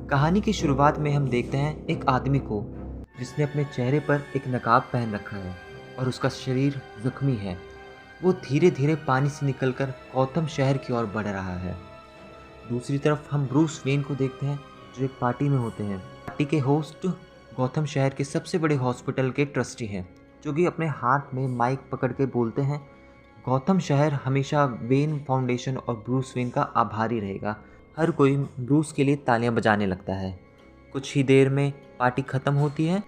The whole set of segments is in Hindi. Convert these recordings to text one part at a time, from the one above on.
कहानी की शुरुआत में हम देखते हैं एक आदमी को जिसने अपने चेहरे पर एक नकाब पहन रखा है और उसका शरीर जख्मी है। वो धीरे धीरे पानी से निकलकर गौतम शहर की ओर बढ़ रहा है। दूसरी तरफ हम ब्रूस वेन को देखते हैं जो एक पार्टी में होते हैं। पार्टी के होस्ट गौतम शहर के सबसे बड़े हॉस्पिटल के ट्रस्टी हैं, जो कि अपने हाथ में माइक पकड़ के बोलते हैं, गौतम शहर हमेशा वेन फाउंडेशन और ब्रूस वेन का आभारी रहेगा। हर कोई ब्रूस के लिए तालियां बजाने लगता है। कुछ ही देर में पार्टी ख़त्म होती है।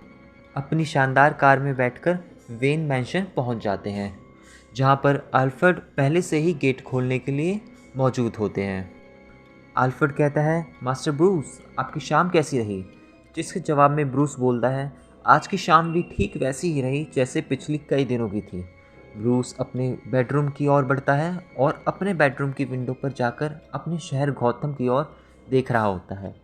अपनी शानदार कार में बैठकर वेन मैंशन पहुंच जाते हैं, जहां पर अल्फ्रेड पहले से ही गेट खोलने के लिए मौजूद होते हैं। अल्फ्रेड कहता है, मास्टर ब्रूस, आपकी शाम कैसी रही? जिसके जवाब में ब्रूस बोलता है, आज की शाम भी ठीक वैसी ही रही जैसे पिछली कई दिनों की थी। ब्रूस अपने बेडरूम की ओर बढ़ता है और अपने बेडरूम की विंडो पर जाकर अपने शहर गौतम की ओर देख रहा होता है।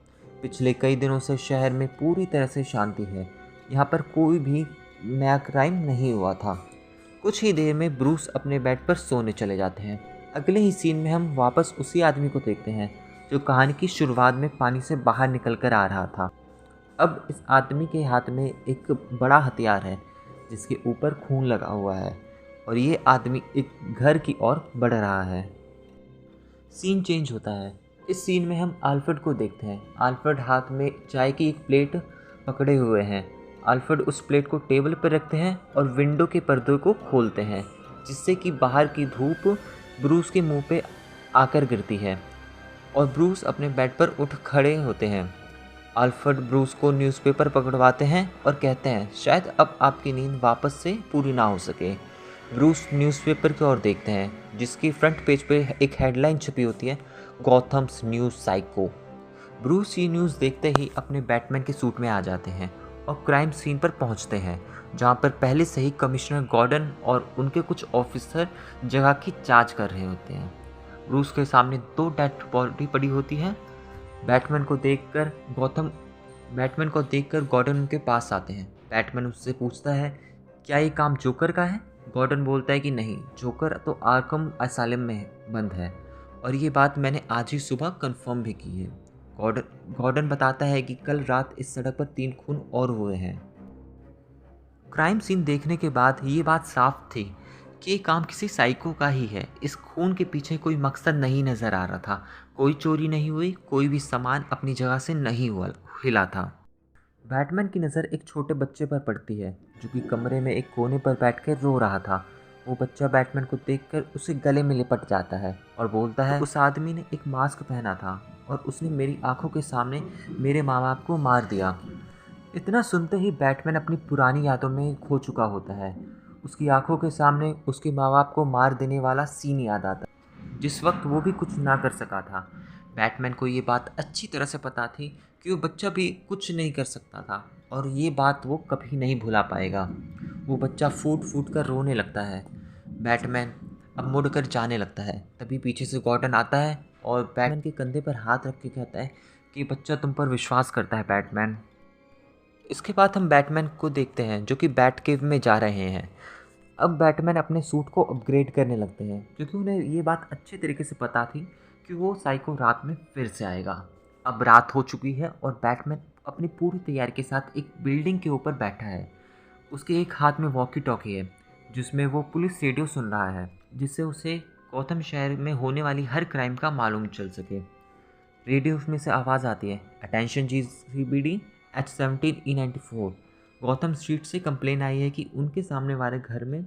पिछले कई दिनों से शहर में पूरी तरह से शांति है। यहाँ पर कोई भी नया क्राइम नहीं हुआ था। कुछ ही देर में ब्रूस अपने बेड पर सोने चले जाते हैं। अगले ही सीन में हम वापस उसी आदमी को देखते हैं जो कहानी की शुरुआत में पानी से बाहर निकल कर आ रहा था। अब इस आदमी के हाथ में एक बड़ा हथियार है जिसके ऊपर खून लगा हुआ है और ये आदमी एक घर की ओर बढ़ रहा है। सीन चेंज होता है। इस सीन में हम अल्फ्रेड को देखते हैं। अल्फ्रेड हाथ में चाय की एक प्लेट पकड़े हुए हैं। अल्फ्रेड उस प्लेट को टेबल पर रखते हैं और विंडो के पर्दे को खोलते हैं, जिससे कि बाहर की धूप ब्रूस के मुंह पे आकर गिरती है और ब्रूस अपने बेड पर उठ खड़े होते हैं। अल्फ्रेड ब्रूस को न्यूज़पेपर पकड़वाते हैं और कहते हैं, शायद अब आपकी नींद वापस से पूरी ना हो सके। ब्रूस न्यूज़पेपर की ओर देखते हैं, जिसकी फ्रंट पेज पे एक हेडलाइन छपी होती है, गॉथम्स न्यूज़ साइको। ब्रूस ये न्यूज़ देखते ही अपने बैटमैन के सूट में आ जाते हैं और क्राइम सीन पर पहुंचते हैं, जहां पर पहले से ही कमिश्नर गॉर्डन और उनके कुछ ऑफिसर जगह की जांच कर रहे होते हैं। ब्रूस के सामने 2 डेड बॉडी पड़ी होती है। बैटमैन को देखकर गौतम बैटमैन को देखकर गॉर्डन उनके पास आते हैं। बैटमैन उससे पूछता है, क्या ये काम जोकर का है? गॉर्डन बोलता है कि नहीं, जोकर तो आर्कम असाइलम में बंद है और ये बात मैंने आज ही सुबह कंफर्म भी की है। गॉर्डन बताता है कि कल रात इस सड़क पर 3 खून और हुए हैं। क्राइम सीन देखने के बाद ये बात साफ थी कि ये काम किसी साइको का ही है। इस खून के पीछे कोई मकसद नहीं नज़र आ रहा था। कोई चोरी नहीं हुई, कोई भी सामान अपनी जगह से नहीं हुआ हिला था। बैटमैन की नज़र एक छोटे बच्चे पर पड़ती है जो कि कमरे में एक कोने पर बैठकर रो रहा था। वो बच्चा बैटमैन को देखकर उसे गले में लिपट जाता है और बोलता है, उस आदमी ने एक मास्क पहना था और उसने मेरी आंखों के सामने मेरे माँ बाप को मार दिया। इतना सुनते ही बैटमैन अपनी पुरानी यादों में खो चुका होता है। उसकी आंखों के सामने उसके माँ बाप को मार देने वाला सीन याद आता है, जिस वक्त वो भी कुछ ना कर सका था। बैटमैन को ये बात अच्छी तरह से पता थी कि वो बच्चा भी कुछ नहीं कर सकता था और ये बात वो कभी नहीं भुला पाएगा। वो बच्चा फूट फूट कर रोने लगता है। बैटमैन अब मुड़कर जाने लगता है। तभी पीछे से गॉर्डन आता है और बैटमैन के कंधे पर हाथ रख के कहता है कि बच्चा तुम पर विश्वास करता है बैटमैन। इसके बाद हम बैटमैन को देखते हैं जो कि बैट केव में जा रहे हैं। अब बैटमैन अपने सूट को अपग्रेड करने लगते हैं क्योंकि उन्हें ये बात अच्छे तरीके से पता थी कि वो साइको रात में फिर से आएगा। अब रात हो चुकी है और बैटमैन अपनी पूरी तैयारी के साथ एक बिल्डिंग के ऊपर बैठा है। उसके एक हाथ में वॉकी टॉकी है जिसमें वो पुलिस रेडियो सुन रहा है, जिससे उसे गौतम शहर में होने वाली हर क्राइम का मालूम चल सके। रेडियो में से आवाज़ आती है, attention GCPD H17E94। Gautam street से कंप्लेन आई है कि उनके सामने वाले घर में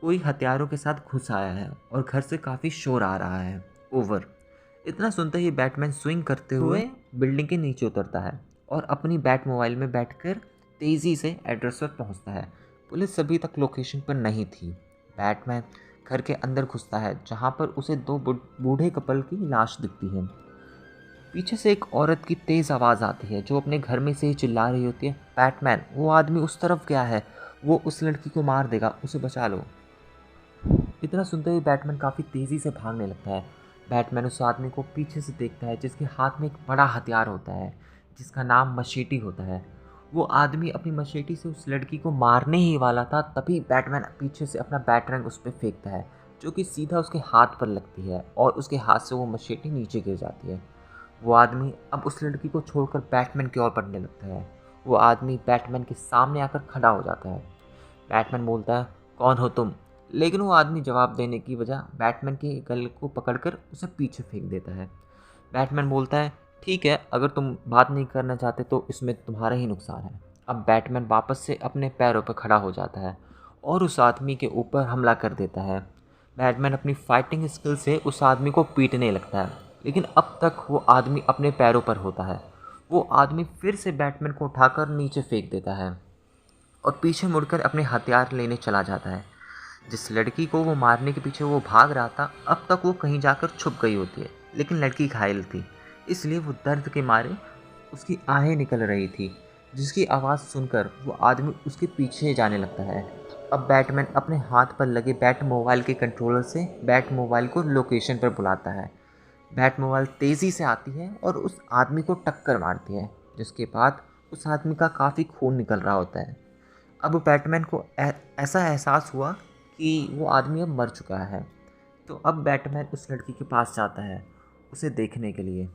कोई हथियारों के साथ घुस आया है और घर से काफ़ी शोर आ रहा है। ओवर। इतना सुनते ही बैटमैन स्विंग करते हुए बिल्डिंग के नीचे उतरता है और अपनी बैट मोबाइल में बैठकर तेज़ी से एड्रेस पर पहुंचता है। पुलिस अभी तक लोकेशन पर नहीं थी। बैटमैन घर के अंदर घुसता है जहां पर उसे 2 बूढ़े कपल की लाश दिखती है। पीछे से एक औरत की तेज़ आवाज़ आती है जो अपने घर में से ही चिल्ला रही होती है, बैटमैन, वो आदमी उस तरफ गया है, वो उस लड़की को मार देगा, उसे बचा लो। इतना सुनते ही बैटमैन काफ़ी तेज़ी से भागने लगता है। बैटमैन उस आदमी को पीछे से देखता है जिसके हाथ में एक बड़ा हथियार होता है जिसका नाम मशेटी होता है। वो आदमी अपनी मशेटी से उस लड़की को मारने ही वाला था, तभी बैटमैन पीछे से अपना बैटरैंक उस पर फेंकता है जो कि सीधा उसके हाथ पर लगती है और उसके हाथ से वो मशेटी नीचे गिर जाती है। वो आदमी अब उस लड़की को छोड़कर बैटमैन की ओर बढ़ने लगता है। वो आदमी बैटमैन के सामने आकर खड़ा हो जाता है। बैटमैन बोलता है, कौन हो तुम? लेकिन वो आदमी जवाब देने की बजाय बैटमैन के गले को पकड़कर उसे पीछे फेंक देता है। बैटमैन बोलता है, ठीक है, अगर तुम बात नहीं करना चाहते तो इसमें तुम्हारा ही नुकसान है। अब बैटमैन वापस से अपने पैरों पर खड़ा हो जाता है और उस आदमी के ऊपर हमला कर देता है। बैटमैन अपनी फाइटिंग स्किल से उस आदमी को पीटने लगता है, लेकिन अब तक वो आदमी अपने पैरों पर होता है। वो आदमी फिर से बैटमैन को उठाकर नीचे फेंक देता है और पीछे मुड़कर अपने हथियार लेने चला जाता है। जिस लड़की को वो मारने के पीछे वो भाग रहा था, अब तक वो कहीं जाकर छुप गई होती है, लेकिन लड़की घायल थी, इसलिए वो दर्द के मारे उसकी आहें निकल रही थी, जिसकी आवाज़ सुनकर वो आदमी उसके पीछे जाने लगता है। अब बैटमैन अपने हाथ पर लगे बैट मोबाइल के कंट्रोलर से बैट मोबाइल को लोकेशन पर बुलाता है। बैट मोबाइल तेज़ी से आती है और उस आदमी को टक्कर मारती है, जिसके बाद उस आदमी का काफ़ी खून निकल रहा होता है। अब बैटमैन को ऐसा एहसास हुआ कि वो आदमी अब मर चुका है। तो अब बैटमैन उस लड़की के पास जाता है उसे देखने के लिए।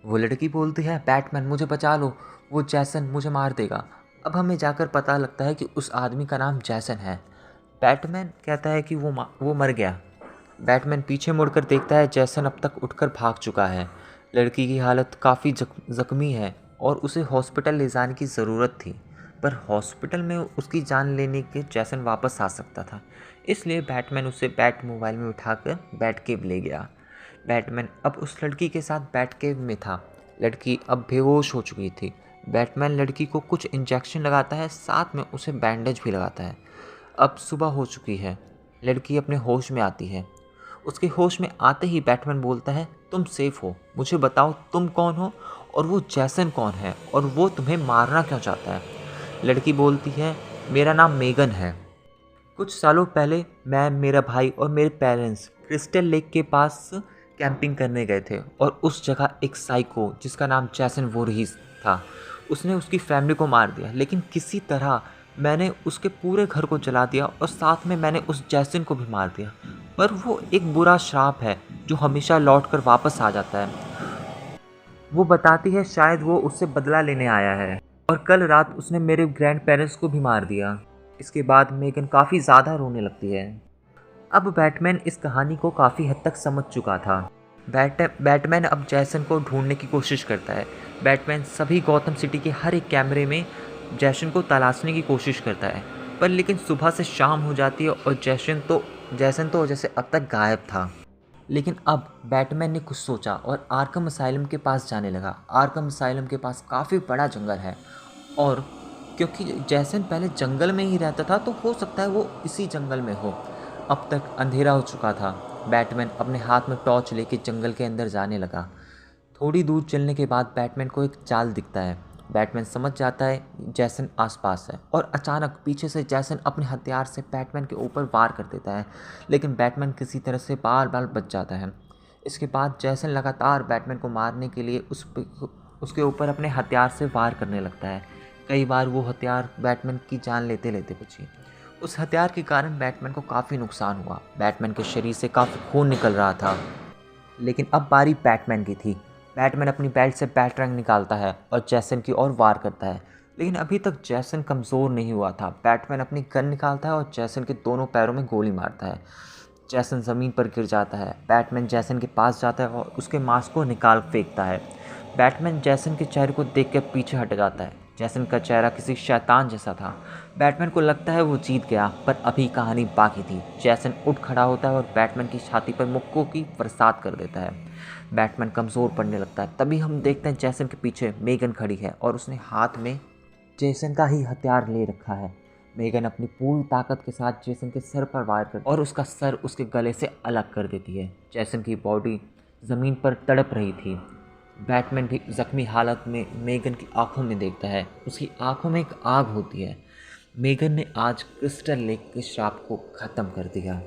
वो लड़की बोलती है, बैटमैन मुझे बचा लो, वो जैसन मुझे मार देगा। अब हमें जाकर पता लगता है कि उस आदमी का नाम जैसन है। बैटमैन कहता है कि वो मर गया। बैटमैन पीछे मुड़कर देखता है, जैसन अब तक उठकर भाग चुका है। लड़की की हालत काफ़ी ज़ख्मी है और उसे हॉस्पिटल ले जाने की ज़रूरत थी, पर हॉस्पिटल में उसकी जान लेने के जैसन वापस आ सकता था, इसलिए बैटमैन उसे बैट मोबाइल में उठाकर बैट केव ले गया। बैटमैन अब उस लड़की के साथ बैट केव में था। लड़की अब बेहोश हो चुकी थी। बैटमैन लड़की को कुछ इंजेक्शन लगाता है, साथ में उसे बैंडेज भी लगाता है। अब सुबह हो चुकी है। लड़की अपने होश में आती है। उसके होश में आते ही बैटमैन बोलता है, तुम सेफ हो, मुझे बताओ तुम कौन हो और वो जैसन कौन है और वो तुम्हें मारना क्यों चाहता है? लड़की बोलती है, मेरा नाम मेगन है। कुछ सालों पहले मैं, मेरा भाई और मेरे पेरेंट्स क्रिस्टल लेक के पास कैंपिंग करने गए थे और उस जगह एक साइको जिसका नाम जैसन वोरहीस था, उसने उसकी फैमिली को मार दिया, लेकिन किसी तरह मैंने उसके पूरे घर को जला दिया और साथ में मैंने उस जैसन को भी मार दिया। पर वो एक बुरा श्राप है जो हमेशा लौट कर वापस आ जाता है। वो बताती है शायद वो उससे बदला लेने आया है और कल रात उसने मेरे ग्रैंड पेरेंट्स को भी मार दिया। इसके बाद मेगन काफ़ी ज़्यादा रोने लगती है। अब बैटमैन इस कहानी को काफ़ी हद तक समझ चुका था। बैटमैन अब जैसन को ढूंढने की कोशिश करता है। बैटमैन सभी गौथम सिटी के हर एक कैमरे में जैसन को तलाशने की कोशिश करता है, पर लेकिन सुबह से शाम हो जाती है और जैसन तो जैसे अब तक गायब था। लेकिन अब बैटमैन ने कुछ सोचा और आर्कम असाइलम के पास जाने लगा। आर्कम असाइलम के पास काफ़ी बड़ा जंगल है और क्योंकि जैसन पहले जंगल में ही रहता था तो हो सकता है वो इसी जंगल में हो। अब तक अंधेरा हो चुका था। बैटमैन अपने हाथ में टॉर्च लेके जंगल के अंदर जाने लगा। थोड़ी दूर चलने के बाद बैटमैन को एक जाल दिखता है। बैटमैन समझ जाता है जैसन आसपास है और अचानक पीछे से जैसन अपने हथियार से बैटमैन के ऊपर वार कर देता है, लेकिन बैटमैन किसी तरह से बार बार बच जाता है। इसके बाद जैसन लगातार बैटमैन को मारने के लिए उसके ऊपर अपने हथियार से वार करने लगता है। कई बार वो हथियार बैटमैन की जान लेते लेते बची। उस हथियार के कारण बैटमैन को काफ़ी नुकसान हुआ। बैटमैन के शरीर से काफ़ी खून निकल रहा था। लेकिन अब बारी बैटमैन की थी। बैटमैन अपनी बेल्ट से बैटरंग निकालता है और जैसन की ओर वार करता है, लेकिन अभी तक जैसन कमज़ोर नहीं हुआ था। बैटमैन अपनी गन निकालता है और जैसन के दोनों पैरों में गोली मारता है। जैसन ज़मीन पर गिर जाता है। बैटमैन जैसन के पास जाता है और उसके मास्क को निकाल फेंकता है। बैटमैन जैसन के चेहरे को देख कर पीछे हट जाता है। जैसन का चेहरा किसी शैतान जैसा था। बैटमैन को लगता है वो जीत गया, पर अभी कहानी बाकी थी। जैसन उठ खड़ा होता है और बैटमैन की छाती पर मुक्कों की बरसात कर देता है। बैटमैन कमज़ोर पड़ने लगता है। तभी हम देखते हैं जैसन के पीछे मेगन खड़ी है और उसने हाथ में जैसन का ही हथियार ले रखा है। मेगन अपनी पूरी ताकत के साथ जैसन के सर पर वार कर और उसका सर उसके गले से अलग कर देती है। जैसन की बॉडी ज़मीन पर तड़प रही थी। बैटमैन भी ज़ख्मी हालत में मेगन की आंखों में देखता है। उसकी आंखों में एक आग होती है। मेगन ने आज क्रिस्टल लेक के श्राप को ख़त्म कर दिया।